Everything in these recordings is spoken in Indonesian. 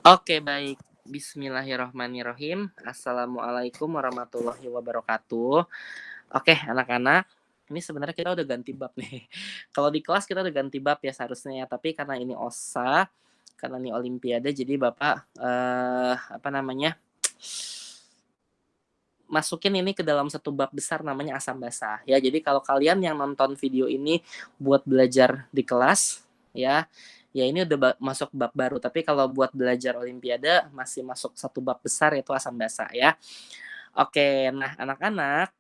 Oke, baik. Bismillahirrahmanirrahim. Assalamualaikum warahmatullahi wabarakatuh. Oke, anak-anak, ini sebenarnya kita udah ganti bab nih. Kalau di kelas kita udah ganti bab ya seharusnya ya, tapi karena ini OSA, karena ini olimpiade, jadi Bapak, apa namanya, masukin ini ke dalam satu bab besar namanya asam basah ya. Jadi kalau kalian yang nonton video ini buat belajar di kelas ya, ya ini udah masuk bab baru. Tapi kalau buat belajar olimpiade masih masuk satu bab besar yaitu asam basah ya. Oke, nah anak-anak,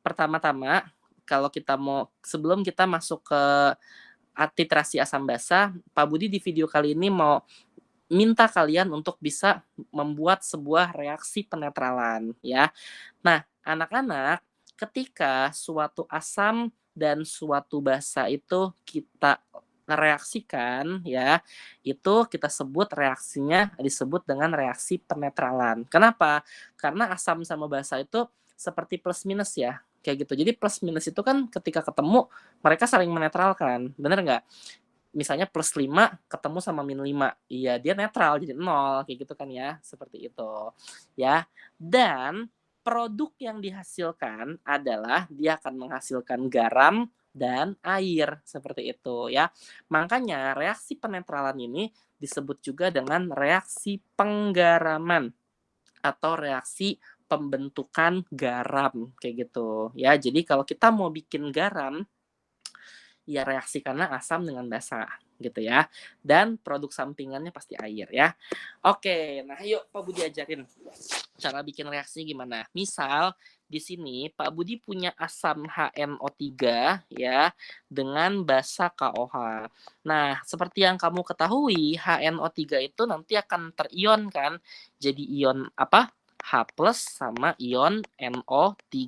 pertama-tama kalau kita mau sebelum kita masuk ke titrasi asam basah, Pak Budi di video kali ini mau minta kalian untuk bisa membuat sebuah reaksi penetralan ya. Nah, anak-anak, ketika suatu asam dan suatu basa itu kita reaksikan ya, itu kita sebut reaksinya disebut dengan reaksi penetralan. Kenapa? Karena asam sama basa itu seperti plus minus ya, kayak gitu. Jadi plus minus itu kan ketika ketemu mereka saling menetralkan, bener nggak? Misalnya plus 5 ketemu sama min 5, iya dia netral jadi 0 kayak gitu kan ya, seperti itu ya. Dan produk yang dihasilkan adalah dia akan menghasilkan garam dan air seperti itu ya. Makanya reaksi penetralan ini disebut juga dengan reaksi penggaraman atau reaksi pembentukan garam kayak gitu ya. Jadi kalau kita mau bikin garam ya reaksikanlah asam dengan basa gitu ya. Dan produk sampingannya pasti air ya. Oke, nah yuk Pak Budi ajarin cara bikin reaksi gimana. Misal di sini Pak Budi punya asam HNO3 ya dengan basa KOH. Nah, seperti yang kamu ketahui, HNO3 itu nanti akan terion kan. Jadi ion apa? H plus sama ion NO3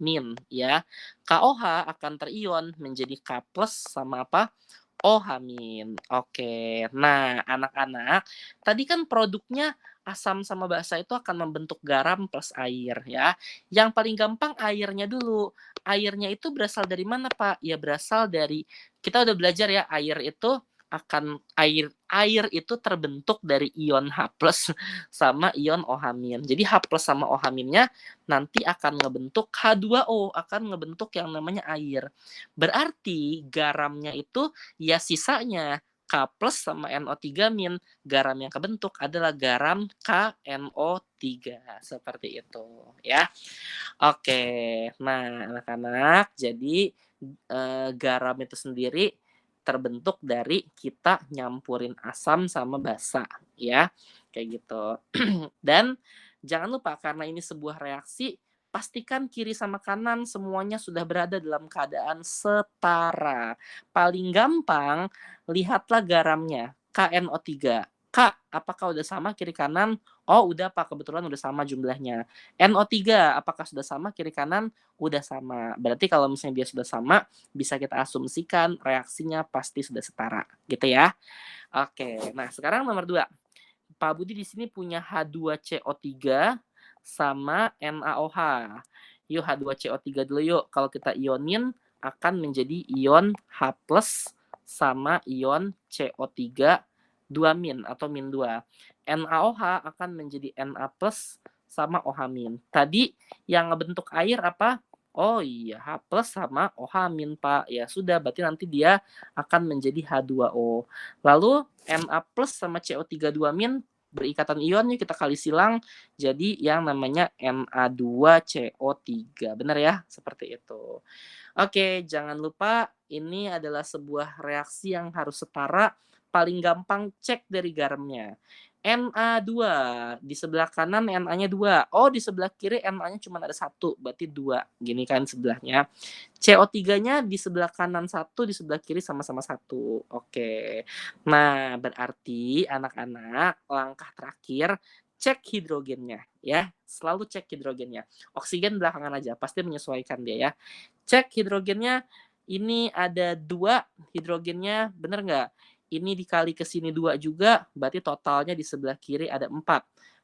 min ya. KOH akan terion menjadi K plus sama apa? OH min. Oke. Nah, anak-anak, tadi kan produknya asam sama basa itu akan membentuk garam plus air ya. Yang paling gampang airnya dulu. Airnya itu berasal dari mana, Pak? Ya berasal dari kita udah belajar ya, air itu terbentuk dari ion H plus sama ion OH min. Jadi H plus sama OH minnya nanti akan ngebentuk H2O, akan ngebentuk yang namanya air. Berarti garamnya itu ya sisanya K plus sama NO3 min. Garam yang kebentuk adalah garam KNO3. Seperti itu ya. Oke. Nah, anak-anak, jadi garam itu sendiri terbentuk dari kita nyampurin asam sama basa ya. Kayak gitu. Dan jangan lupa karena ini sebuah reaksi, pastikan kiri sama kanan semuanya sudah berada dalam keadaan setara. Paling gampang, lihatlah garamnya, KNO3. Kak, apakah udah sama kiri kanan? Oh, udah Pak, kebetulan udah sama jumlahnya. NO3, apakah sudah sama kiri kanan? Udah sama. Berarti kalau misalnya dia sudah sama, bisa kita asumsikan reaksinya pasti sudah setara, gitu ya. Oke, nah sekarang nomor 2. Pak Budi di sini punya H2CO3 sama NaOH. Yuk H2CO3 dulu yuk. Kalau kita ionin akan menjadi ion H plus sama ion CO3 2 min atau min 2. NaOH akan menjadi Na plus sama OH min. Tadi yang ngebentuk air apa? Oh iya, H plus sama OH min Pak. Ya sudah, berarti nanti dia akan menjadi H2O. Lalu Na plus sama CO3 2 min berikatan ion yuk kita kali silang jadi yang namanya Na2CO3. Benar ya? Seperti itu. Oke, jangan lupa ini adalah sebuah reaksi yang harus setara. Paling gampang cek dari garamnya. Na2 di sebelah kanan Na-nya 2. Oh, di sebelah kiri Na-nya cuma ada 1, berarti 2. Gini kan sebelahnya. CO3-nya di sebelah kanan 1, di sebelah kiri sama-sama 1. Oke. Nah, berarti anak-anak langkah terakhir cek hidrogennya ya. Selalu cek hidrogennya. Oksigen belakangan aja, pasti menyesuaikan dia ya. Cek hidrogennya, ini ada 2 hidrogennya, bener nggak? Ini dikali ke sini 2 juga, berarti totalnya di sebelah kiri ada 4.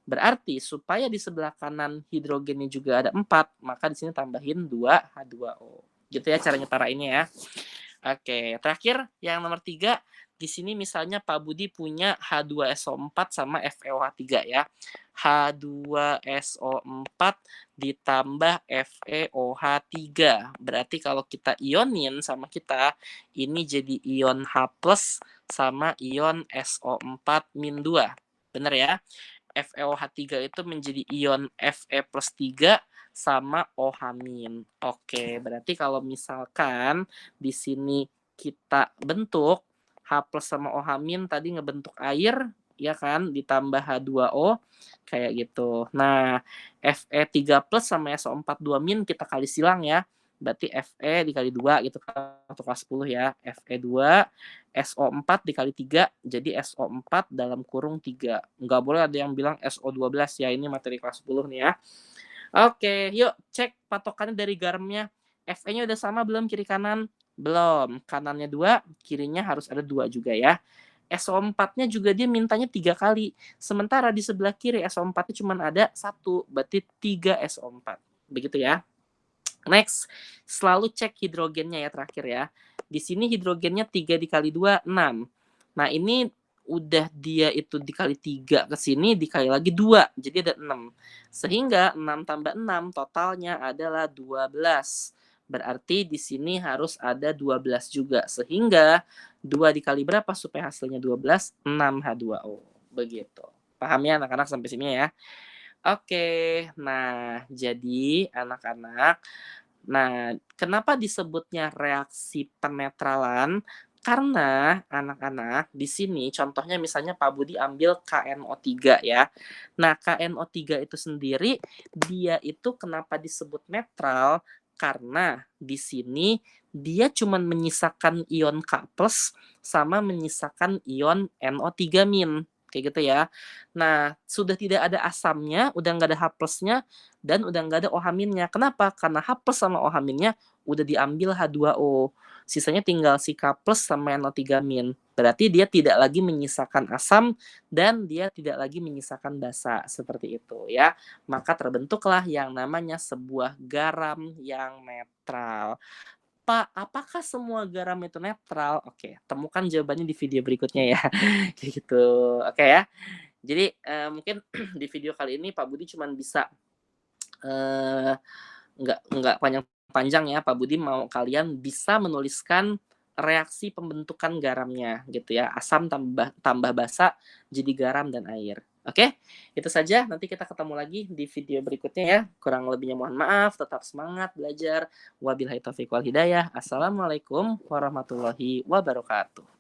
Berarti supaya di sebelah kanan hidrogennya juga ada 4, maka di sini tambahin 2 H2O. Gitu ya cara nyetarainnya ya. Oke, terakhir yang nomor 3, di sini misalnya Pak Budi punya H2SO4 sama FeOH3 ya. H2SO4 ditambah FeOH3. Berarti kalau kita ionin sama kita, ini jadi ion H+ sama ion SO4-2. Bener ya? FeOH3 itu menjadi ion Fe+3 sama OH-. Oke, berarti kalau misalkan di sini kita bentuk H+ sama OH- tadi ngebentuk air, ya kan, ditambah H2O kayak gitu. Nah, Fe3+ sama SO4 2- kita kali silang ya. Berarti Fe dikali 2 gitu kan, untuk kelas 10 ya. Fe2 SO4 dikali 3 jadi SO4 dalam kurung 3. Nggak boleh ada yang bilang SO12 ya, ini materi kelas 10 nih ya. Oke, yuk cek patokannya dari garamnya. Fe-nya udah sama belum kiri kanan? Belum. Kanannya 2, kirinya harus ada 2 juga ya. SO4-nya juga dia mintanya 3 kali. Sementara di sebelah kiri SO4-nya cuma ada 1, berarti 3 SO4. Begitu ya. Next, selalu cek hidrogennya ya terakhir ya. Di sini hidrogennya 3 dikali 2, 6. Nah, ini udah dia itu dikali 3 ke sini, dikali lagi 2, jadi ada 6. Sehingga 6 tambah 6 totalnya adalah 12. Berarti di sini harus ada 12 juga. Sehingga 2 dikali berapa supaya hasilnya 12? 6H2O. Begitu. Paham ya anak-anak sampai sini ya? Oke, nah jadi anak-anak, nah kenapa disebutnya reaksi penetralan? Karena anak-anak di sini contohnya misalnya Pak Budi ambil KNO3 ya. Nah, KNO3 itu sendiri dia itu kenapa disebut netral? Karena di sini dia cuma menyisakan ion K+ sama menyisakan ion NO3-. Kayak gitu ya. Nah, sudah tidak ada asamnya, udah nggak ada H+-nya, dan udah nggak ada OH-nya. Kenapa? Karena H+ sama OH-nya udah diambil H2O. Sisanya tinggal si K+ sama NO3-. Berarti dia tidak lagi menyisakan asam dan dia tidak lagi menyisakan basa. Seperti itu ya. Maka terbentuklah yang namanya sebuah garam yang netral. Pak, apakah semua garam itu netral? Oke, temukan jawabannya di video berikutnya ya. Kayak gitu. Oke ya. Jadi mungkin di video kali ini Pak Budi cuma bisa nggak panjang-panjang ya. Pak Budi mau kalian bisa menuliskan reaksi pembentukan garamnya gitu ya. Asam tambah basa jadi garam dan air. Oke, itu saja. Nanti kita ketemu lagi di video berikutnya ya. Kurang lebihnya mohon maaf. Tetap semangat belajar. Wabillahi taufiq wal hidayah. Assalamualaikum warahmatullahi wabarakatuh.